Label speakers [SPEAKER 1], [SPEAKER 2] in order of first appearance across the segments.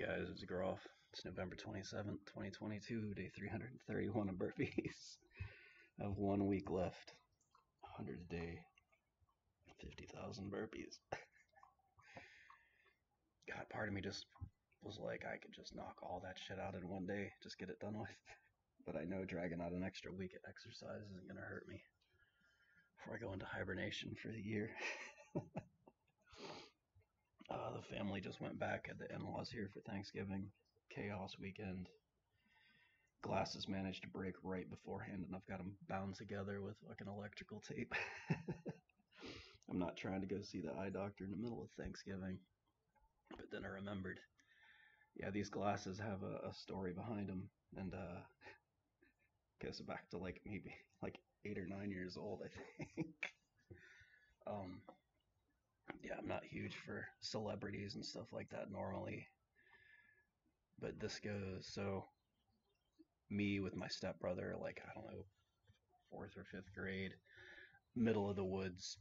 [SPEAKER 1] guys, it's Grauph. It's November 27th, 2022, day 331 of burpees. I have 1 week left. 100 a day, 50,000 burpees. God, part of me just was like, I could just knock all that shit out in one day, just get it done with. But I know dragging out an extra week of exercise isn't going to hurt me before I go into hibernation for the year. The family just went back at the in-laws here for Thanksgiving. Chaos weekend. Glasses managed to break right beforehand, and I've got them bound together with fucking electrical tape. I'm not trying to go see the eye doctor in the middle of Thanksgiving. But then I remembered, yeah, these glasses have a story behind them, and goes back to like maybe like 8 or 9 years old, I think. um, yeah, I'm not huge for celebrities and stuff like that normally, but this goes so. Me with my stepbrother, like I don't know, fourth or fifth grade, middle of the woods.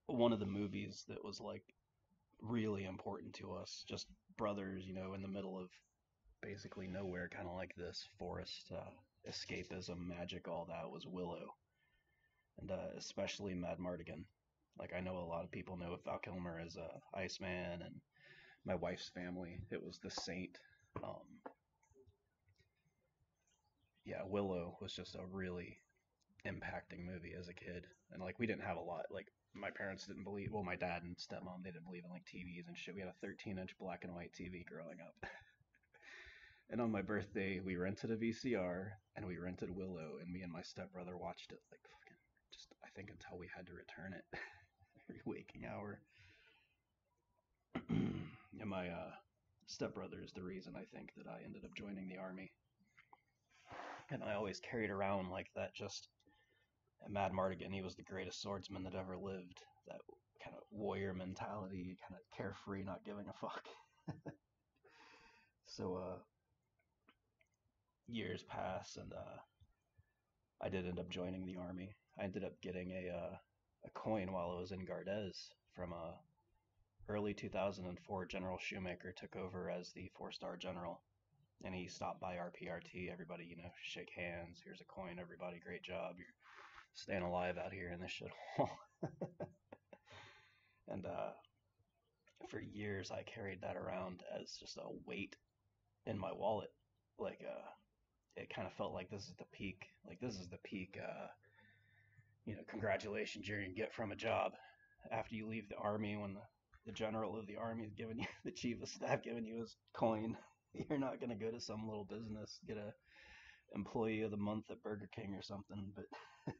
[SPEAKER 1] One of the movies that was like really important to us, just brothers, in the middle of basically nowhere, kind of like this forest, escapism, magic, all that was Willow, and especially Mad Mardigan. Like I know a lot of people know Val Kilmer as Iceman, and my wife's family, it was the Saint. Um, yeah, Willow was just a really impacting movie as a kid. And like we didn't have a lot. Like my parents didn't believe. Well, my dad and stepmom, they didn't believe in like TVs and shit. We had a 13-inch black and white TV growing up. And on my birthday, we rented a VCR and we rented Willow, and me and my stepbrother watched it like fucking just I think until we had to return it every waking hour. And my stepbrother is the reason I think that I ended up joining the army. And I always carried around like that just Mad Mardigan, he was the greatest swordsman that ever lived. That kind of warrior mentality, kind of carefree, not giving a fuck. So years pass, and I did end up joining the army. I ended up getting a coin while I was in Gardez from early 2004. General Shoemaker took over as the 4-star general, and he stopped by our PRT. Everybody, shake hands. Here's a coin, everybody. Great job. You're staying alive out here in this shithole. And for years I carried that around as just a weight in my wallet. Like it kind of felt like this is the peak. Like this is the peak. Congratulations, you're gonna get from a job after you leave the army when the general of the army is giving you the chief of staff giving you his coin. You're not gonna go to some little business get a employee of the month at Burger King or something. But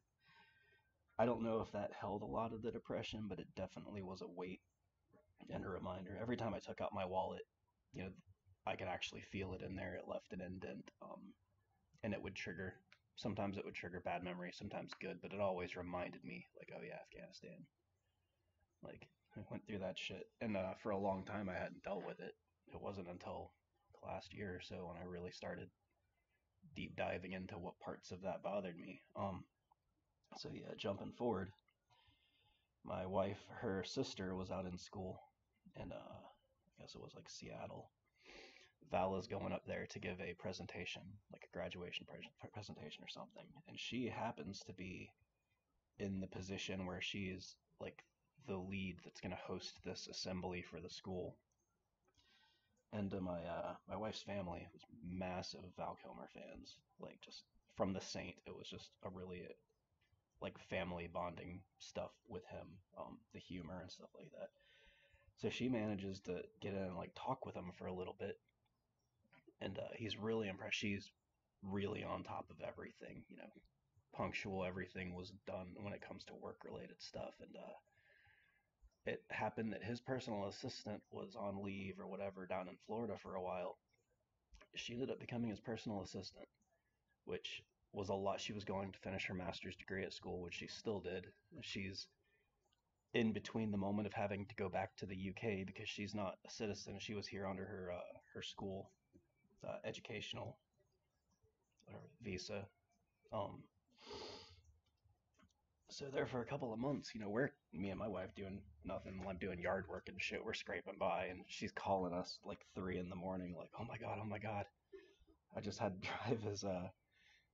[SPEAKER 1] I don't know if that held a lot of the depression, but it definitely was a weight and a reminder. Every time I took out my wallet, you know, I could actually feel it in there. It left an indent, and it would trigger. Sometimes it would trigger bad memories, sometimes good, but it always reminded me, like, oh yeah, Afghanistan. Like, I went through that shit, and for a long time I hadn't dealt with it. It wasn't until last year or so when I really started deep diving into what parts of that bothered me. So yeah, jumping forward, my wife, her sister was out in school, and I guess it was like Seattle. Vala's going up there to give a presentation, like a graduation presentation or something, and she happens to be in the position where she is like the lead that's going to host this assembly for the school. And my wife's family was massive Val Kilmer fans, like just from the Saint. It was just a really like family bonding stuff with him, the humor and stuff like that. So she manages to get in and like talk with him for a little bit, and he's really impressed. She's really on top of everything, punctual. Everything was done when it comes to work related stuff, and it happened that his personal assistant was on leave or whatever down in Florida for a while. She ended up becoming his personal assistant, which was a lot. She was going to finish her master's degree at school, which she still did. She's in between the moment of having to go back to the UK because she's not a citizen. She was here under her school educational visa. Um, So there for a couple of months, we're me and my wife doing nothing. I'm doing yard work and shit. We're scraping by, and she's calling us like 3 in the morning, like, oh my god. I just had to drive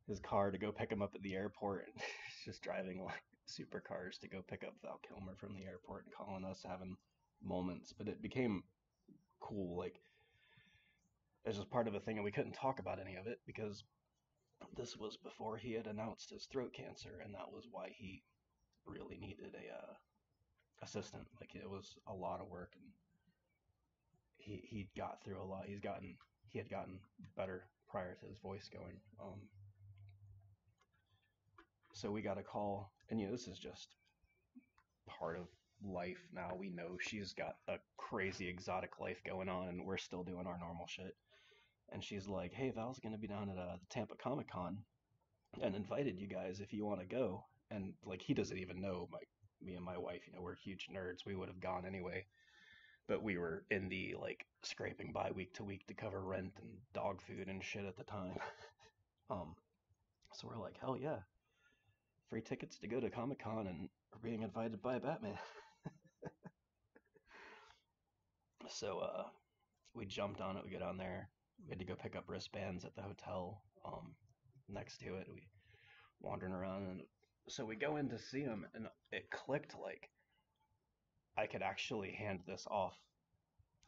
[SPEAKER 1] his car to go pick him up at the airport, and he's just driving like supercars to go pick up Val Kilmer from the airport and calling us, having moments. But it became cool, like it's just part of a thing, and we couldn't talk about any of it because this was before he had announced his throat cancer, and that was why he really needed a assistant. Like it was a lot of work, and he got through a lot. He had gotten better prior to his voice going. So we got a call, and this is just part of life now. We know she's got a crazy exotic life going on, and we're still doing our normal shit. And she's like, "Hey, Val's gonna be down at the Tampa Comic Con, and invited you guys if you want to go." And like he doesn't even know me and my wife. We're huge nerds. We would have gone anyway, but we were in the like scraping by week to week to cover rent and dog food and shit at the time. Um, so we're like, hell yeah, free tickets to go to Comic Con, and we're being invited by Batman. So we jumped on it. We get on there. We had to go pick up wristbands at the hotel next to it. We wandering around, and so we go in to see him, and it clicked, like I could actually hand this off.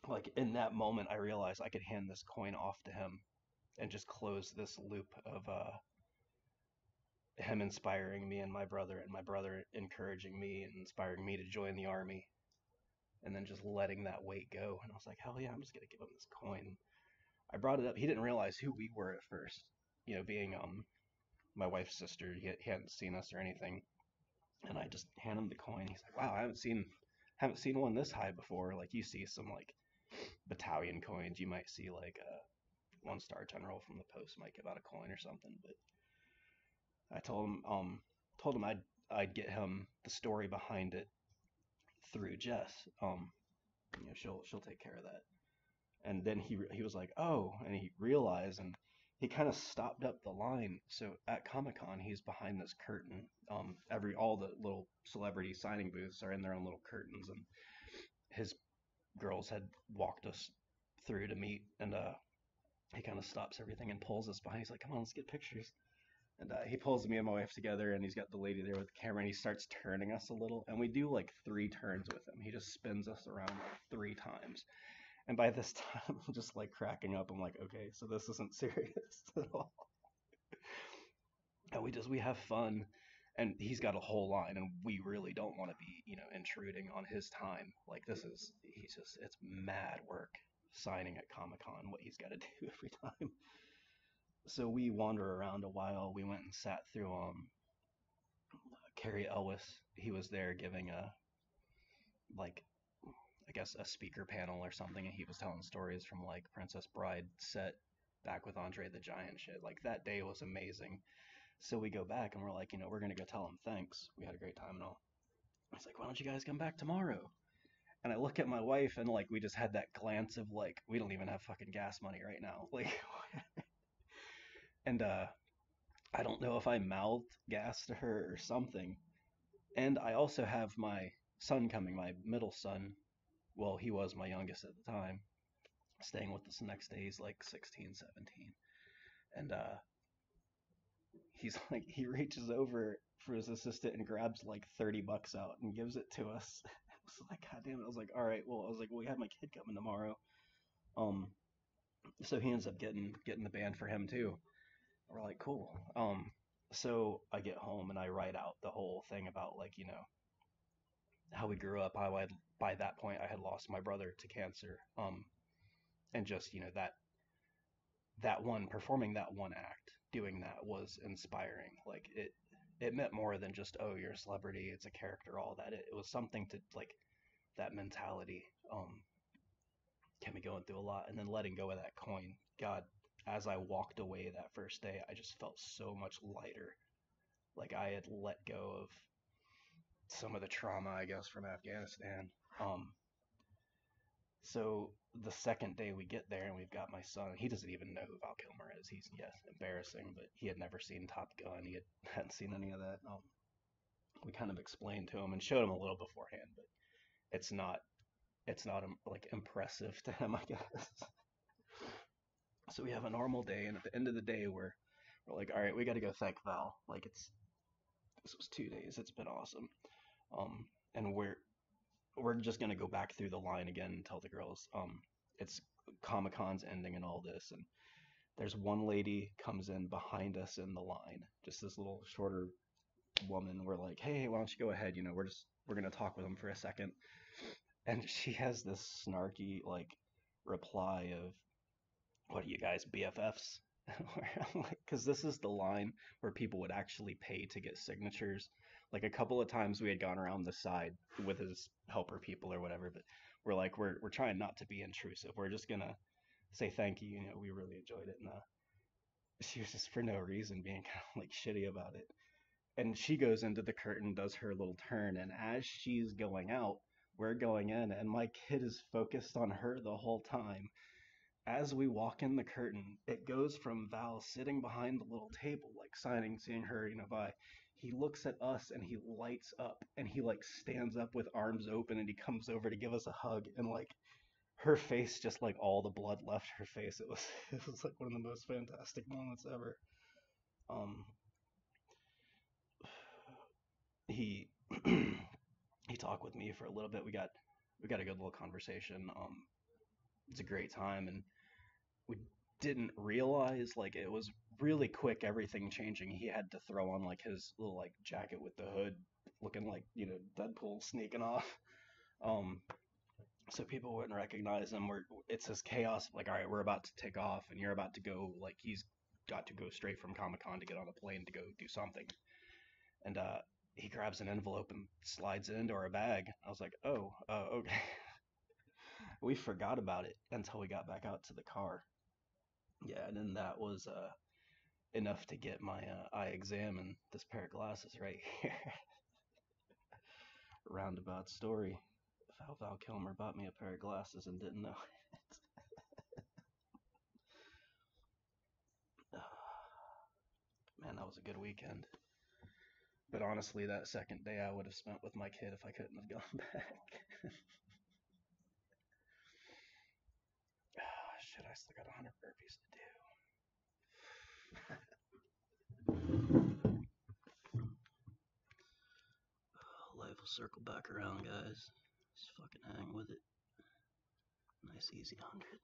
[SPEAKER 1] Like in that moment, I realized I could hand this coin off to him and just close this loop of him inspiring me and my brother encouraging me and inspiring me to join the army, and then just letting that weight go. And I was like, hell yeah, I'm just gonna give him this coin. I brought it up. He didn't realize who we were at first. Being my wife's sister, he hadn't seen us or anything. And I just hand him the coin. He's like, wow, I haven't seen one this high before. Like you see some like battalion coins. You might see like a 1-star general from the post might give out a coin or something. But I told him I'd get him the story behind it through Jess. She'll take care of that. And then he was like, oh, and he realized, and he kind of stopped up the line. So at Comic Con, he's behind this curtain. All the little celebrity signing booths are in their own little curtains, and his girls had walked us through to meet, and he kind of stops everything and pulls us behind. He's like, come on, let's get pictures. And he pulls me and my wife together, and he's got the lady there with the camera, and he starts turning us a little, and we do like 3 turns with him. He just spins us around like 3 times. And by this time, I'm just like cracking up. I'm like, okay, so this isn't serious at all. And we have fun, and he's got a whole line, and we really don't want to be, intruding on his time. Like it's mad work signing at Comic Con, what he's got to do every time. So we wander around a while. We went and sat through Carrie Elwes. He was there giving a like I guess a speaker panel or something, and he was telling stories from like Princess Bride set back with Andre the Giant shit. Like that day was amazing. So we go back and we're like, we're gonna go tell him thanks. We had a great time and all. He's like, why don't you guys come back tomorrow? And I look at my wife, and like we just had that glance of like we don't even have fucking gas money right now. Like and I don't know if I mouthed gas to her or something. And I also have my son coming, my middle son. Well, he was my youngest at the time, staying with us the next day. He's like 16, 17. And he's like, he reaches over for his assistant and grabs like $30 out and gives it to us. I was like, God damn it. I was like, all right, well, we have my kid coming tomorrow. Um, so he ends up getting the band for him too. We're like, cool. So I get home and I write out the whole thing about like, how we grew up, how by that point I had lost my brother to cancer. And just, performing that one act, doing that was inspiring. Like it meant more than just, oh, you're a celebrity, it's a character, all that. It was something to like that mentality. Kept me going through a lot, and then letting go of that coin. God, as I walked away that first day, I just felt so much lighter. Like I had let go of some of the trauma, I guess, from Afghanistan. So the second day we get there and we've got my son, he doesn't even know who Val Kilmer is. He's, yes, embarrassing, but he had never seen Top Gun. Hadn't seen any of that. we kind of explained to him and showed him a little beforehand, but it's not like impressive to him, I guess. So we have a normal day, and at the end of the day, we're like, all right, we got to go thank Val. Like this was 2 days. It's been awesome. And we're just gonna go back through the line again and tell the girls, it's Comic-Con's ending and all this, and there's one lady comes in behind us in the line, just this little shorter woman. We're like, hey, why don't you go ahead? We're gonna talk with them for a second. And she has this snarky like reply of, what are you guys, BFFs? Because this is the line where people would actually pay to get signatures. Like a couple of times we had gone around the side with his helper people or whatever, but we're like, we're trying not to be intrusive. We're just gonna say thank you. We really enjoyed it, and she was just for no reason being kind of like shitty about it. And she goes into the curtain, does her little turn, and as she's going out, we're going in, and my kid is focused on her the whole time. As we walk in the curtain, it goes from Val sitting behind the little table, like signing, seeing her, by. He looks at us and he lights up and he like stands up with arms open and he comes over to give us a hug, and like her face, just like all the blood left her face. It was like one of the most fantastic moments ever. He he talked with me for a little bit. We got a good little conversation. It's a great time, and we didn't realize, like, it was really quick, everything changing. He had to throw on like his little like jacket with the hood, looking like Deadpool sneaking off, so people wouldn't recognize him. It's this chaos, like, all right, we're about to take off and you're about to go, like, he's got to go straight from Comic-Con to get on a plane to go do something, and he grabs an envelope and slides it into our bag. I was like, oh, okay. We forgot about it until we got back out to the car. Yeah, and then that was enough to get my eye exam and this pair of glasses right here. Roundabout story of how Val Kilmer bought me a pair of glasses and didn't know it. Man, that was a good weekend. But honestly, that second day I would have spent with my kid if I couldn't have gone back. Shit, I still got 100 burpees to do. Life will circle back around, guys. Just fucking hang with it. Nice easy 100.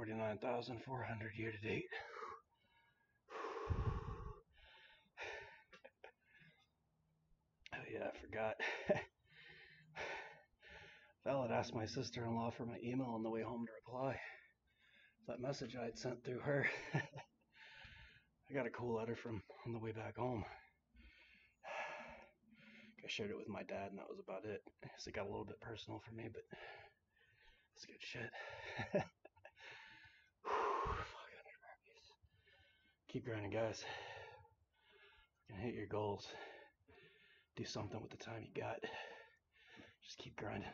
[SPEAKER 1] 49,400 year to date. Oh yeah, I forgot. Val had asked my sister-in-law for my email on the way home to reply. That message I had sent through her. I got a cool letter from on the way back home. I shared it with my dad, and that was about it. So it got a little bit personal for me, but it's good shit. Keep grinding, guys. You can hit your goals. Do something with the time you got. Just keep grinding.